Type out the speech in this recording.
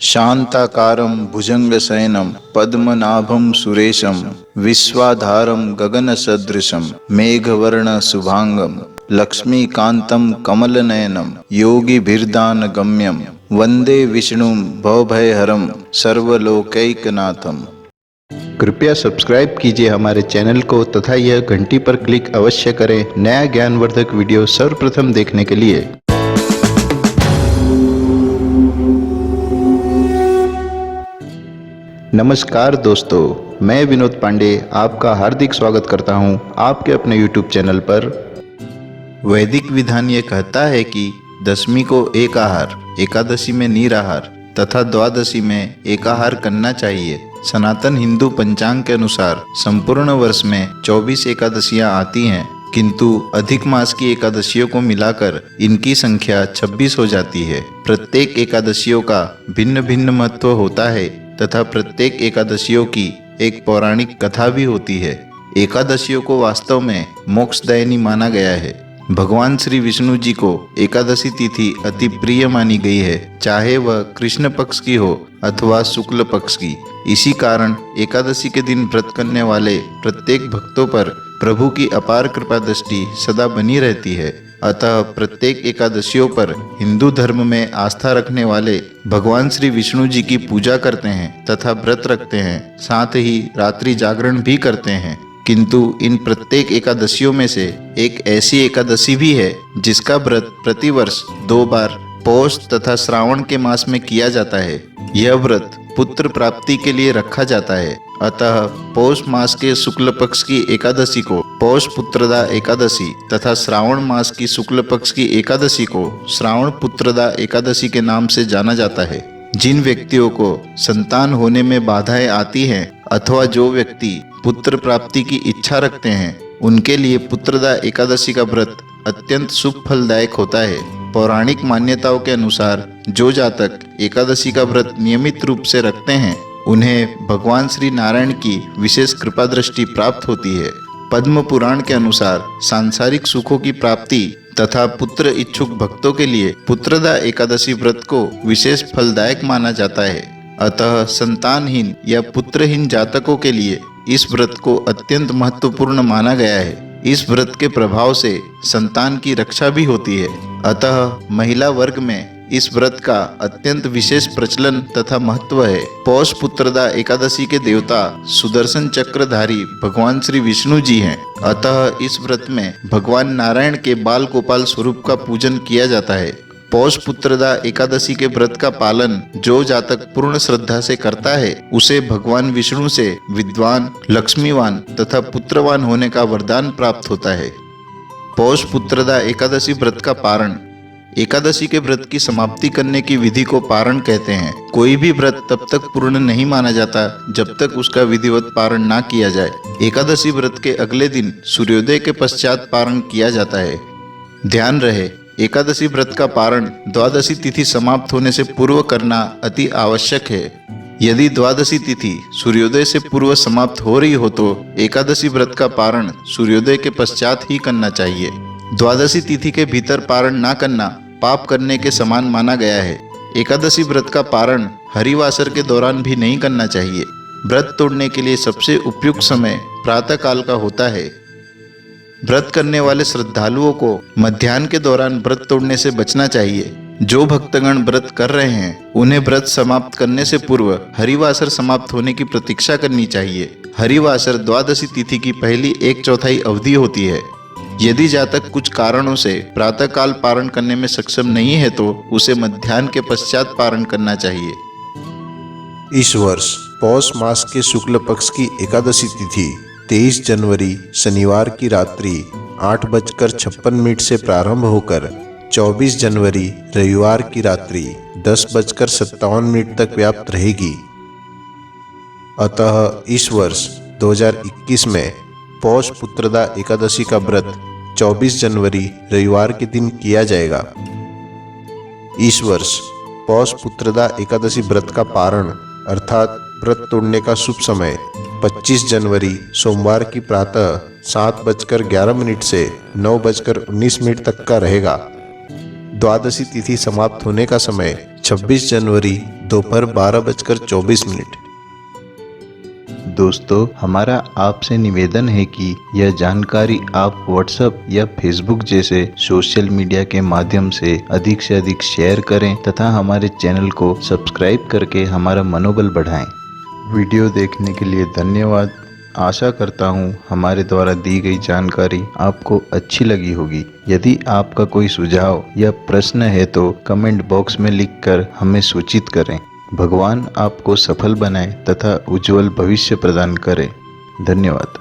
शांताकारं भुजंगशयनं पद्मनाभं सुरेशं विश्वाधारं गगनसदृशं मेघवर्ण शुभांगं लक्ष्मीकान्तं कमलनयनं योगिभिर्दानगम्यं वंदे विष्णुं भवभयहरं सर्वलोकैकनाथम। कृपया सब्सक्राइब कीजिए हमारे चैनल को तथा यह घंटी पर क्लिक अवश्य करें नया ज्ञानवर्धक वीडियो सर्वप्रथम देखने के लिए। नमस्कार दोस्तों, मैं विनोद पांडे आपका हार्दिक स्वागत करता हूं आपके अपने YouTube चैनल पर। वैदिक विधान ये कहता है कि दशमी को एक आहार, एकादशी में निराहार तथा द्वादशी में एकाहार करना चाहिए। सनातन हिंदू पंचांग के अनुसार संपूर्ण वर्ष में 24 एकादशियां आती हैं, किंतु अधिक मास की एकादशियों को मिलाकर इनकी संख्या 26 हो जाती है। प्रत्येक एकादशियों का भिन्न भिन्न महत्व होता है तथा प्रत्येक एकादशियों की एक पौराणिक कथा भी होती है। एकादशियों को वास्तव में मोक्षदायिनी माना गया है। भगवान श्री विष्णु जी को एकादशी तिथि अति प्रिय मानी गई है, चाहे वह कृष्ण पक्ष की हो अथवा शुक्ल पक्ष की। इसी कारण एकादशी के दिन व्रत करने वाले प्रत्येक भक्तों पर प्रभु की अपार कृपा दृष्टि सदा बनी रहती है। अतः प्रत्येक एकादशियों पर हिंदू धर्म में आस्था रखने वाले भगवान श्री विष्णु जी की पूजा करते हैं तथा व्रत रखते हैं, साथ ही रात्रि जागरण भी करते हैं। किंतु इन प्रत्येक एकादशियों में से एक ऐसी एकादशी भी है जिसका व्रत प्रतिवर्ष 2 बार पौष तथा श्रावण के मास में किया जाता है। यह व्रत पुत्र प्राप्ति के लिए रखा जाता है। अतः पौष मास के शुक्ल पक्ष की एकादशी को पौष पुत्रदा एकादशी तथा श्रावण मास की शुक्ल पक्ष की एकादशी को श्रावण पुत्रदा एकादशी के नाम से जाना जाता है। जिन व्यक्तियों को संतान होने में बाधाएं आती हैं अथवा जो व्यक्ति पुत्र प्राप्ति की इच्छा रखते हैं, उनके लिए पुत्रदा एकादशी का व्रत अत्यंत शुभ फलदायक होता है। पौराणिक मान्यताओं के अनुसार जो जातक एकादशी का व्रत नियमित रूप से रखते हैं, उन्हें भगवान श्री नारायण की विशेष कृपा दृष्टि प्राप्त होती है। पद्म पुराण के अनुसार सांसारिक सुखों की प्राप्ति तथा पुत्र इच्छुक भक्तों के लिए पुत्रदा एकादशी व्रत को विशेष फलदायक माना जाता है। अतः संतानहीन या पुत्रहीन जातकों के लिए इस व्रत को अत्यंत महत्वपूर्ण माना गया है। इस व्रत के प्रभाव से संतान की रक्षा भी होती है। अतः महिला वर्ग में इस व्रत का अत्यंत विशेष प्रचलन तथा महत्व है। पौष पुत्रदा एकादशी के देवता सुदर्शन चक्रधारी भगवान श्री विष्णु जी हैं। अतः इस व्रत में भगवान नारायण के बाल गोपाल स्वरूप का पूजन किया जाता है। पौष पुत्रदा एकादशी के व्रत का पालन जो जातक पूर्ण श्रद्धा से करता है, उसे भगवान विष्णु से विद्वान, लक्ष्मीवान तथा पुत्रवान होने का वरदान प्राप्त होता है। पौष पुत्रदा एकादशी व्रत का पारण। एकादशी के व्रत की समाप्ति करने की विधि को पारण कहते हैं। कोई भी व्रत तब तक पूर्ण नहीं माना जाता जब तक उसका विधिवत पारण ना किया जाए। एकादशी व्रत के अगले दिन सूर्योदय के पश्चात पारण किया जाता है। ध्यान रहे, एकादशी व्रत का पारण द्वादशी तिथि समाप्त होने से पूर्व करना अति आवश्यक है। यदि द्वादशी तिथि सूर्योदय से पूर्व समाप्त हो रही हो तो एकादशी व्रत का पारण सूर्योदय के पश्चात ही करना चाहिए। द्वादशी तिथि के भीतर पारण ना करना पाप करने के समान माना गया है। एकादशी व्रत का पारण हरिवासर के दौरान भी नहीं करना चाहिए। व्रत तोड़ने के लिए सबसे उपयुक्त समय प्रातः काल का होता है। व्रत करने वाले श्रद्धालुओं को मध्याह्न के दौरान व्रत तोड़ने से बचना चाहिए। जो भक्तगण व्रत कर रहे हैं, उन्हें व्रत समाप्त करने से पूर्व हरिवासर समाप्त होने की प्रतीक्षा करनी चाहिए। हरिवासर द्वादशी तिथि की पहली 1/4 अवधि होती है। यदि जातक कुछ कारणों से प्रातः काल पारण करने में सक्षम नहीं है तो उसे मध्याह्न के पश्चात पारण करना चाहिए। इस वर्ष पौष मास के शुक्ल पक्ष की एकादशी तिथि 23 जनवरी शनिवार की रात्रि 8:56 से प्रारंभ होकर 24 जनवरी रविवार की रात्रि 10:57 तक व्याप्त रहेगी। अतः इस वर्ष 2021 में पौष पुत्रदा एकादशी का व्रत 24 जनवरी रविवार के दिन किया जाएगा। इस वर्ष पौष पुत्रदा एकादशी व्रत का पारण अर्थात व्रत तोड़ने का शुभ समय 25 जनवरी सोमवार की प्रातः 7:11 से 9:19 तक का रहेगा। द्वादशी तिथि समाप्त होने का समय 26 जनवरी दोपहर 12:24। दोस्तों, हमारा आपसे निवेदन है कि यह जानकारी आप व्हाट्सएप या फेसबुक जैसे सोशल मीडिया के माध्यम से अधिक शेयर करें तथा हमारे चैनल को सब्सक्राइब करके हमारा मनोबल बढ़ाएं। वीडियो देखने के लिए धन्यवाद। आशा करता हूँ हमारे द्वारा दी गई जानकारी आपको अच्छी लगी होगी। यदि आपका कोई सुझाव या प्रश्न है तो कमेंट बॉक्स में लिखकर हमें सूचित करें। भगवान आपको सफल बनाए तथा उज्जवल भविष्य प्रदान करे। धन्यवाद।